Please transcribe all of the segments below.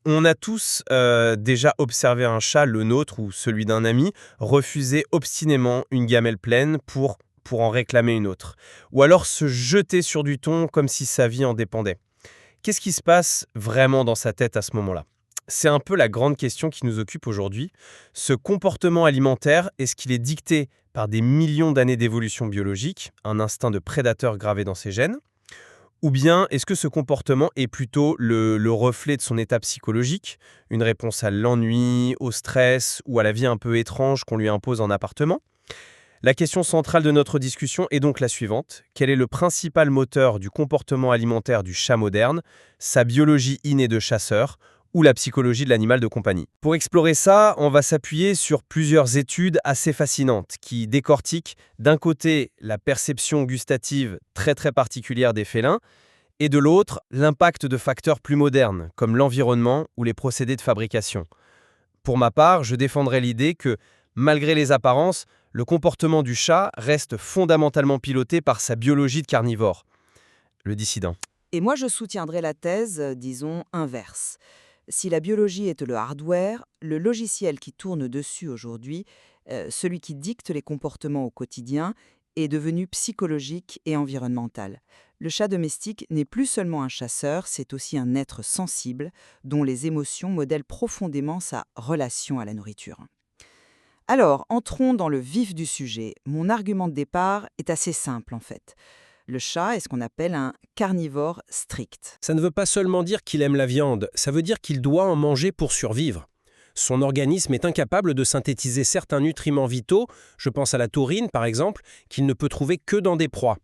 On a tous déjà observé un chat, le nôtre ou celui d'un ami, refuser obstinément une gamelle pleine pour en réclamer une autre. Ou alors se jeter sur du thon comme si sa vie en dépendait. Qu'est-ce qui se passe vraiment dans sa tête à ce moment-là? C'est un peu la grande question qui nous occupe aujourd'hui. Ce comportement alimentaire, est-ce qu'il est dicté par des millions d'années d'évolution biologique, un instinct de prédateur gravé dans ses gènes? Ou bien est-ce que ce comportement est plutôt le reflet de son état psychologique, une réponse à l'ennui, au stress ou à la vie un peu étrange qu'on lui impose en appartement? La question centrale de notre discussion est donc la suivante. Quel est le principal moteur du comportement alimentaire du chat moderne, sa biologie innée de chasseur ou la psychologie de l'animal de compagnie? Pour explorer ça, on va s'appuyer sur plusieurs études assez fascinantes qui décortiquent d'un côté la perception gustative très très particulière des félins et de l'autre l'impact de facteurs plus modernes comme l'environnement ou les procédés de fabrication. Pour ma part, je défendrai l'idée que, malgré les apparences, le comportement du chat reste fondamentalement piloté par sa biologie de carnivore. Le dissident. Et moi, je soutiendrai la thèse, disons, inverse. Si la biologie est le hardware, le logiciel qui tourne dessus aujourd'hui, celui qui dicte les comportements au quotidien, est devenu psychologique et environnemental. Le chat domestique n'est plus seulement un chasseur, c'est aussi un être sensible dont les émotions modèlent profondément sa relation à la nourriture. Alors, entrons dans le vif du sujet. Mon argument de départ est assez simple en fait. Le chat est ce qu'on appelle un carnivore strict. Ça ne veut pas seulement dire qu'il aime la viande, ça veut dire qu'il doit en manger pour survivre. Son organisme est incapable de synthétiser certains nutriments vitaux, je pense à la taurine par exemple, qu'il ne peut trouver que dans des proies.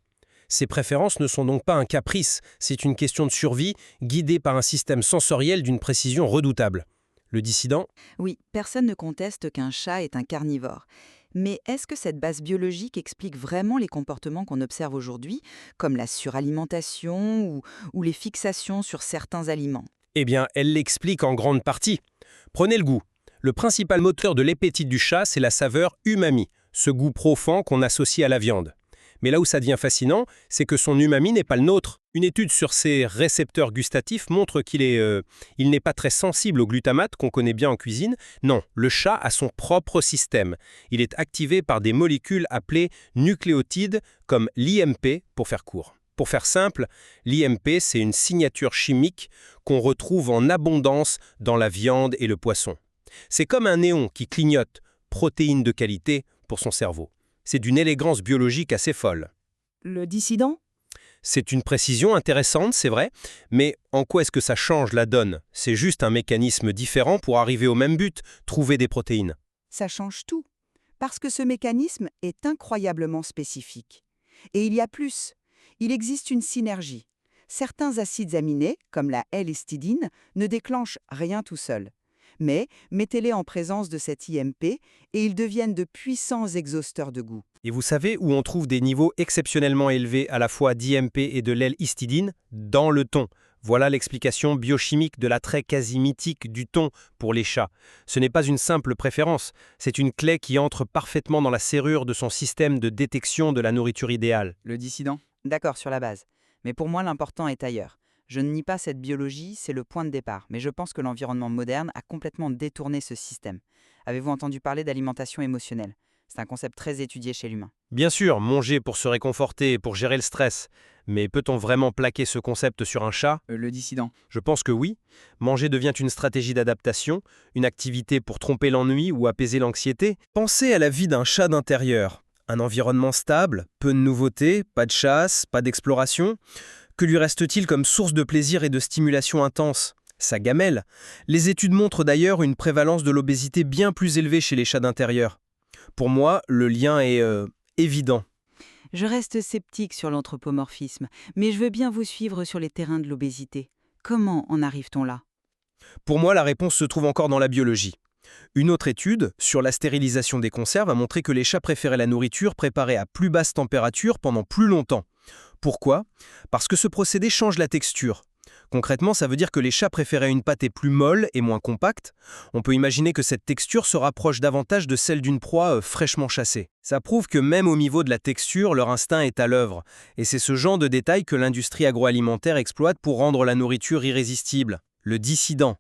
Ses préférences ne sont donc pas un caprice, c'est une question de survie guidée par un système sensoriel d'une précision redoutable. Le dissident? Oui, personne ne conteste qu'un chat est un carnivore. Mais est-ce que cette base biologique explique vraiment les comportements qu'on observe aujourd'hui, comme la suralimentation ou les fixations sur certains aliments? Eh bien, elle l'explique en grande partie. Prenez le goût. Le principal moteur de l'appétit du chat, c'est la saveur umami, ce goût profond qu'on associe à la viande. Mais là où ça devient fascinant, c'est que son umami n'est pas le nôtre. Une étude sur ses récepteurs gustatifs montre il n'est pas très sensible au glutamate qu'on connaît bien en cuisine. Non, le chat a son propre système. Il est activé par des molécules appelées nucléotides, comme l'IMP pour faire court. Pour faire simple, l'IMP, c'est une signature chimique qu'on retrouve en abondance dans la viande et le poisson. C'est comme un néon qui clignote, protéines de qualité pour son cerveau. C'est d'une élégance biologique assez folle. Le dissident? C'est une précision intéressante, c'est vrai, mais en quoi est-ce que ça change la donne? C'est juste un mécanisme différent pour arriver au même but, trouver des protéines. Ça change tout, parce que ce mécanisme est incroyablement spécifique. Et il y a plus. Il existe une synergie. Certains acides aminés, comme la L-histidine, ne déclenchent rien tout seul. Mais mettez-les en présence de cet IMP et ils deviennent de puissants exhausteurs de goût. Et vous savez où on trouve des niveaux exceptionnellement élevés à la fois d'IMP et de L-histidine? Dans le thon. Voilà l'explication biochimique de l'attrait quasi mythique du thon pour les chats. Ce n'est pas une simple préférence, c'est une clé qui entre parfaitement dans la serrure de son système de détection de la nourriture idéale. Le dissident? D'accord sur la base. Mais pour moi, l'important est ailleurs. Je ne nie pas cette biologie, c'est le point de départ, mais je pense que l'environnement moderne a complètement détourné ce système. Avez-vous entendu parler d'alimentation émotionnelle? C'est un concept très étudié chez l'humain. Bien sûr, manger pour se réconforter, pour gérer le stress. Mais peut-on vraiment plaquer ce concept sur un chat? Le dissident? Je pense que oui. Manger devient une stratégie d'adaptation, une activité pour tromper l'ennui ou apaiser l'anxiété. Pensez à la vie d'un chat d'intérieur. Un environnement stable, peu de nouveautés, pas de chasse, pas d'exploration. Que lui reste-t-il comme source de plaisir et de stimulation intense? Sa gamelle. Les études montrent d'ailleurs une prévalence de l'obésité bien plus élevée chez les chats d'intérieur. Pour moi, le lien est évident. Je reste sceptique sur l'anthropomorphisme, mais je veux bien vous suivre sur les terrains de l'obésité. Comment en arrive-t-on là? Pour moi, la réponse se trouve encore dans la biologie. Une autre étude sur la stérilisation des conserves a montré que les chats préféraient la nourriture préparée à plus basse température pendant plus longtemps. Pourquoi? Parce que ce procédé change la texture. Concrètement, ça veut dire que les chats préféraient une pâtée plus molle et moins compacte. On peut imaginer que cette texture se rapproche davantage de celle d'une proie fraîchement chassée. Ça prouve que même au niveau de la texture, leur instinct est à l'œuvre. Et c'est ce genre de détails que l'industrie agroalimentaire exploite pour rendre la nourriture irrésistible. Le dissident.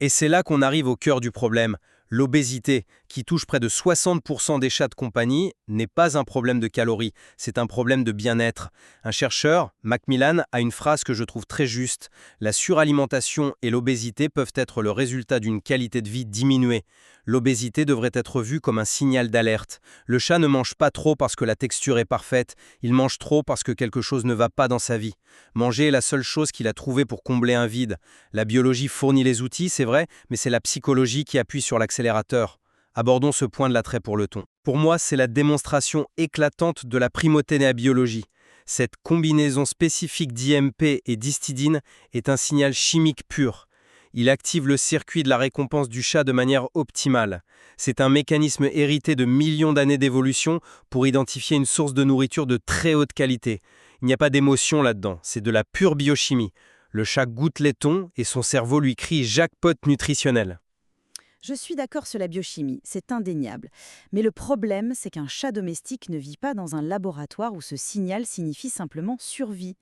Et c'est là qu'on arrive au cœur du problème. L'obésité, qui touche près de 60% des chats de compagnie, n'est pas un problème de calories, c'est un problème de bien-être. Un chercheur, Macmillan, a une phrase que je trouve très juste. La suralimentation et l'obésité peuvent être le résultat d'une qualité de vie diminuée. L'obésité devrait être vue comme un signal d'alerte. Le chat ne mange pas trop parce que la texture est parfaite, il mange trop parce que quelque chose ne va pas dans sa vie. Manger est la seule chose qu'il a trouvée pour combler un vide. La biologie fournit les outils, c'est vrai, mais c'est la psychologie qui appuie sur l'accélérateur. Abordons ce point de l'attrait pour le thon. Pour moi, c'est la démonstration éclatante de la primauté de la biologie. Cette combinaison spécifique d'IMP et d'histidine est un signal chimique pur. Il active le circuit de la récompense du chat de manière optimale. C'est un mécanisme hérité de millions d'années d'évolution pour identifier une source de nourriture de très haute qualité. Il n'y a pas d'émotion là-dedans, c'est de la pure biochimie. Le chat goûte les thons et son cerveau lui crie jackpot nutritionnel. Je suis d'accord sur la biochimie, c'est indéniable. Mais le problème, c'est qu'un chat domestique ne vit pas dans un laboratoire où ce signal signifie simplement survie.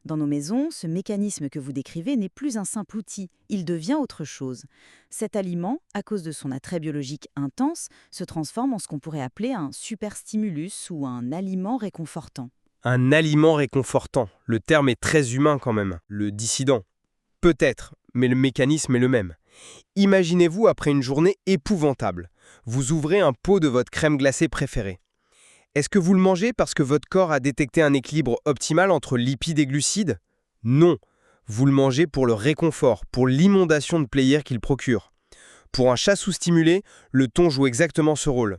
Dans nos maisons, ce mécanisme que vous décrivez n'est plus un simple outil, il devient autre chose. Cet aliment, à cause de son attrait biologique intense, se transforme en ce qu'on pourrait appeler un superstimulus ou un aliment réconfortant. Un aliment réconfortant. Le terme est très humain quand même. Le dissident. Peut-être, mais le mécanisme est le même. Imaginez-vous après une journée épouvantable. Vous ouvrez un pot de votre crème glacée préférée. Est-ce que vous le mangez parce que votre corps a détecté un équilibre optimal entre lipides et glucides? Non. Vous le mangez pour le réconfort, pour l'inondation de plaisir qu'il procure. Pour un chat sous-stimulé, le thon joue exactement ce rôle.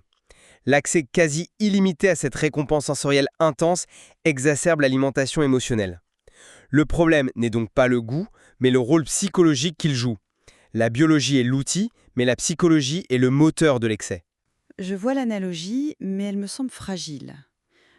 L'accès quasi illimité à cette récompense sensorielle intense exacerbe l'alimentation émotionnelle. Le problème n'est donc pas le goût, mais le rôle psychologique qu'il joue. La biologie est l'outil, mais la psychologie est le moteur de l'excès. Je vois l'analogie, mais elle me semble fragile.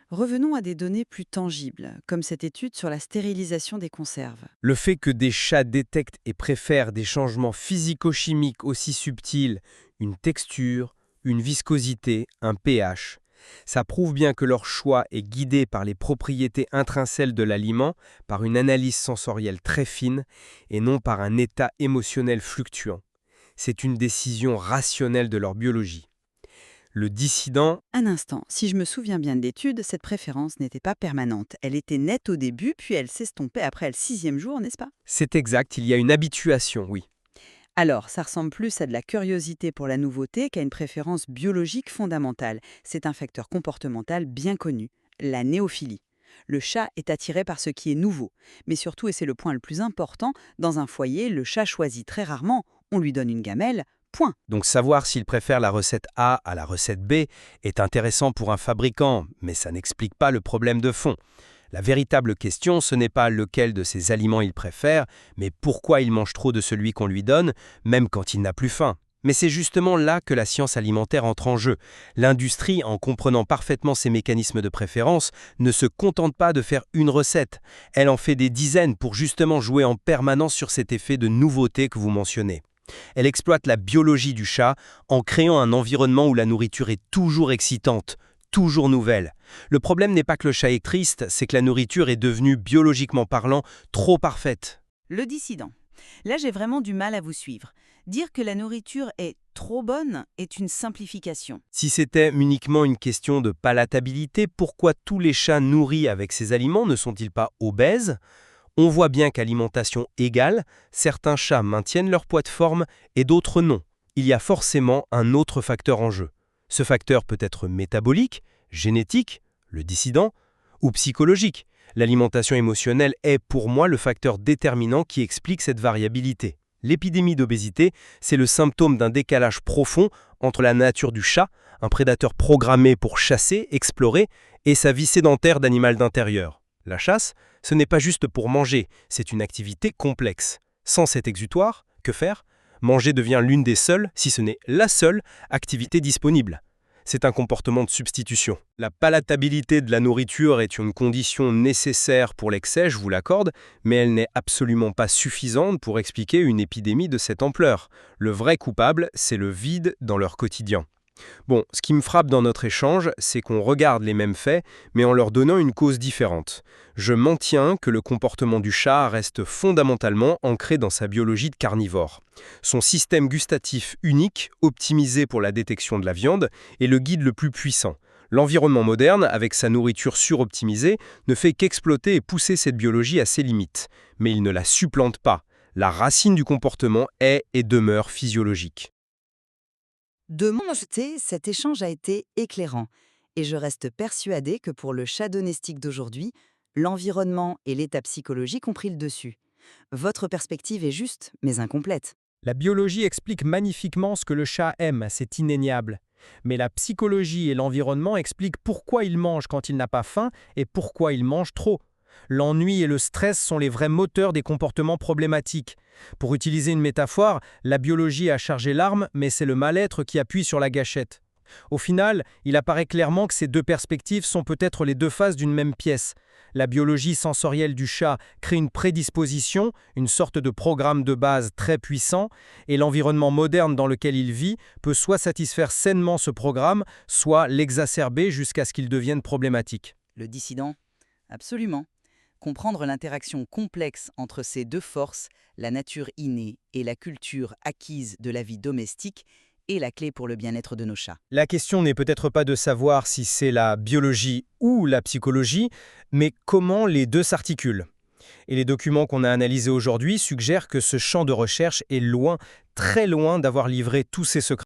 Revenons à des données plus tangibles, comme cette étude sur la stérilisation des conserves. Le fait que des chats détectent et préfèrent des changements physico-chimiques aussi subtils, une texture, une viscosité, un pH, ça prouve bien que leur choix est guidé par les propriétés intrinsèques de l'aliment, par une analyse sensorielle très fine et non par un état émotionnel fluctuant. C'est une décision rationnelle de leur biologie. Le dissident, Un instant, si je me souviens bien de l'étude, cette préférence n'était pas permanente. Elle était nette au début, puis elle s'estompait après le 6e jour, n'est-ce pas? c'est exact, il y a une habituation, oui. Alors, ça ressemble plus à de la curiosité pour la nouveauté qu'à une préférence biologique fondamentale. C'est un facteur comportemental bien connu, la néophilie. Le chat est attiré par ce qui est nouveau. Mais surtout, et c'est le point le plus important, dans un foyer, le chat choisit très rarement. On lui donne une gamelle, point. Donc savoir s'il préfère la recette A à la recette B est intéressant pour un fabricant, mais ça n'explique pas le problème de fond. La véritable question, ce n'est pas lequel de ces aliments il préfère, mais pourquoi il mange trop de celui qu'on lui donne, même quand il n'a plus faim. Mais c'est justement là que la science alimentaire entre en jeu. L'industrie, en comprenant parfaitement ces mécanismes de préférence, ne se contente pas de faire une recette. Elle en fait des dizaines pour justement jouer en permanence sur cet effet de nouveauté que vous mentionnez. Elle exploite la biologie du chat en créant un environnement où la nourriture est toujours excitante, toujours nouvelle. Le problème n'est pas que le chat est triste, c'est que la nourriture est devenue, biologiquement parlant, trop parfaite. Le dissident. Là, j'ai vraiment du mal à vous suivre. Dire que la nourriture est trop bonne est une simplification. Si c'était uniquement une question de palatabilité, pourquoi tous les chats nourris avec ces aliments ne sont-ils pas obèses? On voit bien qu'alimentation égale, certains chats maintiennent leur poids de forme et d'autres non. Il y a forcément un autre facteur en jeu. Ce facteur peut être métabolique, génétique, le dissident, ou psychologique. L'alimentation émotionnelle est pour moi le facteur déterminant qui explique cette variabilité. L'épidémie d'obésité, c'est le symptôme d'un décalage profond entre la nature du chat, un prédateur programmé pour chasser, explorer, et sa vie sédentaire d'animal d'intérieur. La chasse, ce n'est pas juste pour manger, c'est une activité complexe. Sans cet exutoire, que faire? Manger devient l'une des seules, si ce n'est la seule, activité disponible. C'est un comportement de substitution. La palatabilité de la nourriture est une condition nécessaire pour l'excès, je vous l'accorde, mais elle n'est absolument pas suffisante pour expliquer une épidémie de cette ampleur. Le vrai coupable, c'est le vide dans leur quotidien. Bon, ce qui me frappe dans notre échange, c'est qu'on regarde les mêmes faits, mais en leur donnant une cause différente. Je maintiens que le comportement du chat reste fondamentalement ancré dans sa biologie de carnivore. Son système gustatif unique, optimisé pour la détection de la viande, est le guide le plus puissant. L'environnement moderne, avec sa nourriture suroptimisée, ne fait qu'exploiter et pousser cette biologie à ses limites. Mais il ne la supplante pas. La racine du comportement est et demeure physiologique. De mon côté, cet échange a été éclairant, et je reste persuadée que pour le chat domestique d'aujourd'hui, l'environnement et l'état psychologique ont pris le dessus. Votre perspective est juste, mais incomplète. La biologie explique magnifiquement ce que le chat aime, c'est indéniable. Mais la psychologie et l'environnement expliquent pourquoi il mange quand il n'a pas faim et pourquoi il mange trop. L'ennui et le stress sont les vrais moteurs des comportements problématiques. Pour utiliser une métaphore, la biologie a chargé l'arme, mais c'est le mal-être qui appuie sur la gâchette. Au final, il apparaît clairement que ces deux perspectives sont peut-être les deux faces d'une même pièce. La biologie sensorielle du chat crée une prédisposition, une sorte de programme de base très puissant, et l'environnement moderne dans lequel il vit peut soit satisfaire sainement ce programme, soit l'exacerber jusqu'à ce qu'il devienne problématique. Le dissident? Absolument. Comprendre l'interaction complexe entre ces deux forces, la nature innée et la culture acquise de la vie domestique, est la clé pour le bien-être de nos chats. La question n'est peut-être pas de savoir si c'est la biologie ou la psychologie, mais comment les deux s'articulent. Et les documents qu'on a analysés aujourd'hui suggèrent que ce champ de recherche est loin, très loin d'avoir livré tous ses secrets.